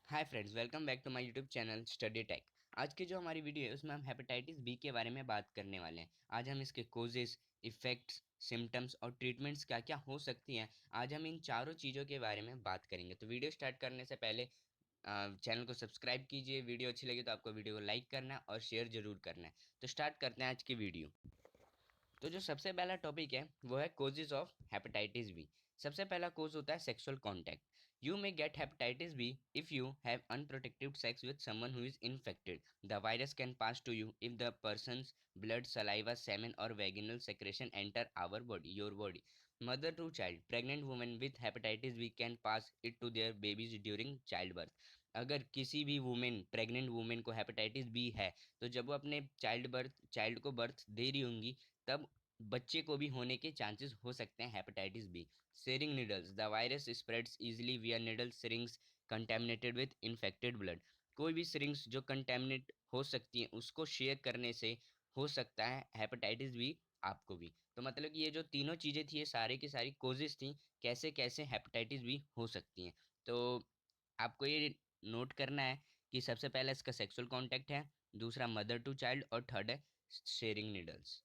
Hi friends, welcome back to my YouTube channel study tech. आज की जो हमारी वीडियो है उसमें हम हेपेटाइटिस बी के बारे में बात करने वाले हैं। आज हम इसके कोजेस, इफेक्ट्स, सिम्टम्स और ट्रीटमेंट्स क्या क्या हो सकती हैं, आज हम इन चारों चीज़ों के बारे में बात करेंगे। तो वीडियो स्टार्ट करने से पहले चैनल को सब्सक्राइब कीजिए। वीडियो अच्छी लगी तो आपको वीडियो को लाइक करना है और शेयर जरूर करना है। तो स्टार्ट करते हैं आज की वीडियो। तो जो सबसे पहला टॉपिक है वो है कोजेज ऑफ हेपेटाइटिस बी। सबसे पहला कोज होता है sexual contact. You may get hepatitis B if you have unprotected sex with someone who is infected. The virus can pass to you if the person's blood, saliva, semen और vaginal secretion enter our body your body. Mother to child, pregnant women with hepatitis B can pass it to their babies during child birth. अगर किसी भी women, pregnant women को hepatitis B है तो जब वो अपने चाइल्ड को बर्थ दे रही होंगी तब बच्चे को भी होने के चांसेस हो सकते हैं hepatitis B. Sharing needles, the virus spreads easily where needle syringes contaminated with infected blood. कोई भी सिरिंग्स जो कंटेमिनेट हो सकती है उसको शेयर करने से हो सकता है हेपेटाइटिस बी आपको भी। तो मतलब कि ये जो तीनों चीज़ें थी ये सारी की सारी कोजेस थी कैसे कैसे हेपेटाइटिस बी हो सकती हैं। तो आपको ये नोट करना है कि सबसे पहला इसका सेक्सुअल कांटेक्ट है, दूसरा मदर टू चाइल्ड और थर्ड है शेयरिंग नीडल्स।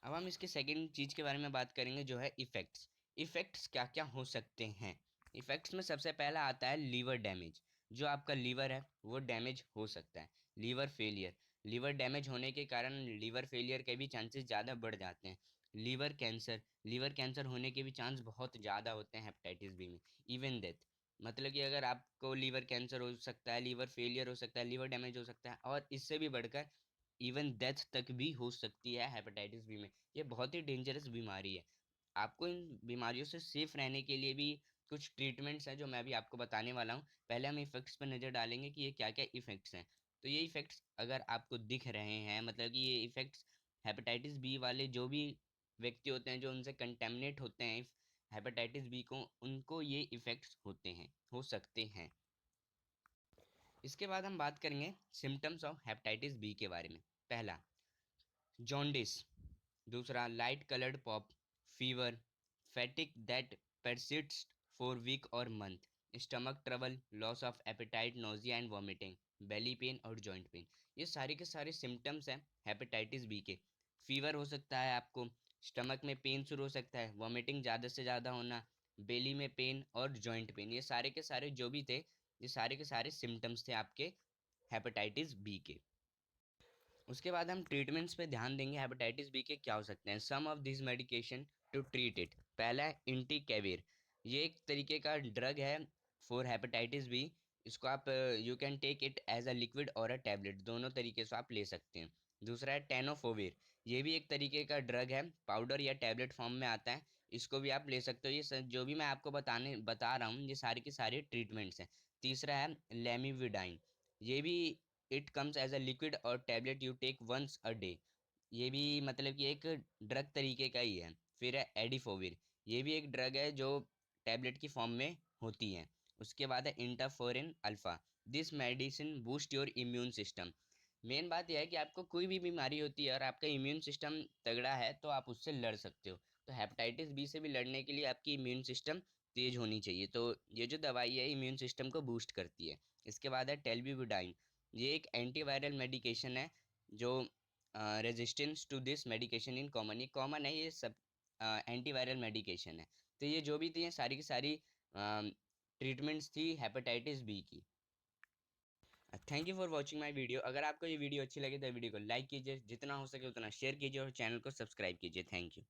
अब हम इसके सेकंड चीज के बारे में बात करेंगे जो है इफेक्ट्स। इफेक्ट्स क्या क्या हो सकते हैं। इफेक्ट्स में सबसे पहला आता है लीवर डैमेज। जो आपका लीवर है वो डैमेज हो सकता है। लीवर फेलियर, लीवर डैमेज होने के कारण लीवर फेलियर के भी चांसेस ज़्यादा बढ़ जाते हैं। लीवर कैंसर, लीवर कैंसर होने के भी चांस बहुत ज़्यादा होते हैं हेपेटाइटिस बी में। इवन डेथ, मतलब कि अगर आपको लीवर कैंसर हो सकता है, लीवर फेलियर हो सकता है, लीवर डैमेज हो सकता है और इससे भी बढ़कर इवन डेथ तक भी हो सकती है हेपेटाइटिस बी में। ये बहुत ही डेंजरस बीमारी है। आपको इन बीमारियों से सेफ रहने के लिए भी कुछ ट्रीटमेंट्स हैं जो मैं अभी आपको बताने वाला हूँ। पहले हम इफेक्ट्स पर नज़र डालेंगे कि ये क्या क्या इफेक्ट्स हैं। तो ये इफेक्ट्स अगर आपको दिख रहे हैं, मतलब कि ये इफेक्ट्स हेपेटाइटिस बी वाले जो भी व्यक्ति होते हैं जो उनसे कंटेमिनेट होते हैं हेपेटाइटिस बी को, उनको ये इफेक्ट्स होते हैं, हो सकते हैं। इसके बाद हम बात करेंगे सिम्टम्स ऑफ हेपेटाइटिस बी के बारे में। पहला, जॉन्डिस। दूसरा, light coloured poop, fever, fatigue that persists for week और month, stomach trouble, loss of appetite, nausea and vomiting, belly pain और जॉइंट पेन। ये सारे के सारे सिम्टम्स हैं हेपेटाइटिस बी के। फीवर हो सकता है आपको, स्टमक में पेन शुरू हो सकता है, वॉमिटिंग ज़्यादा से ज़्यादा होना, बेली में पेन और जॉइंट पेन। ये सारे के सारे जो भी थे, ये सारे के सारे सिम्टम्स थे आपके हेपेटाइटिस बी के। उसके बाद हम ट्रीटमेंट्स पे ध्यान देंगे हेपेटाइटिस बी के क्या हो सकते हैं। Some of this medication to treat it. पहला है इंटीकेविर। ये एक तरीके का ड्रग है फॉर हेपेटाइटिस बी। इसको आप you can take it as a liquid और अ टैबलेट, दोनों तरीके से आप ले सकते हैं। दूसरा है टेनोफोविर। ये भी एक तरीके का ड्रग है, पाउडर या टैबलेट फॉर्म में आता है, इसको भी आप ले सकते हो। जो भी मैं आपको बता रहा हूँ ये सारी की सारी ट्रीटमेंट्स हैं। तीसरा है लेमिविडाइन। ये भी it comes as a liquid और tablet you take once a day. ये भी मतलब कि एक ड्रग तरीके का ही है। फिर है एडिफोविर। ये भी एक ड्रग है जो टैबलेट की फॉर्म में होती है। उसके बाद है interferon alpha. This medicine boost your immune system. Main बात यह है कि आपको कोई भी बीमारी होती है और आपका इम्यून सिस्टम तगड़ा है तो आप उससे लड़ सकते हो। तो हेपेटाइटिस बी से भी लड़ने के लिए आपकी इम्यून सिस्टम तेज होनी चाहिए। तो ये जो दवाई है इम्यून सिस्टम को बूस्ट करती है। इसके बाद है टेल्विविडाइन। ये एक एंटीवायरल मेडिकेशन है जो resistance to this medication in common, ये कॉमन है, ये सब एंटीवायरल मेडिकेशन है। तो ये जो भी थी ये सारी की सारी ट्रीटमेंट्स थी हेपेटाइटिस बी की। Thank you for watching my video. अगर आपको ये वीडियो अच्छी लगी तो वीडियो को लाइक कीजिए, जितना हो सके उतना शेयर कीजिए और चैनल को सब्सक्राइब कीजिए। Thank you.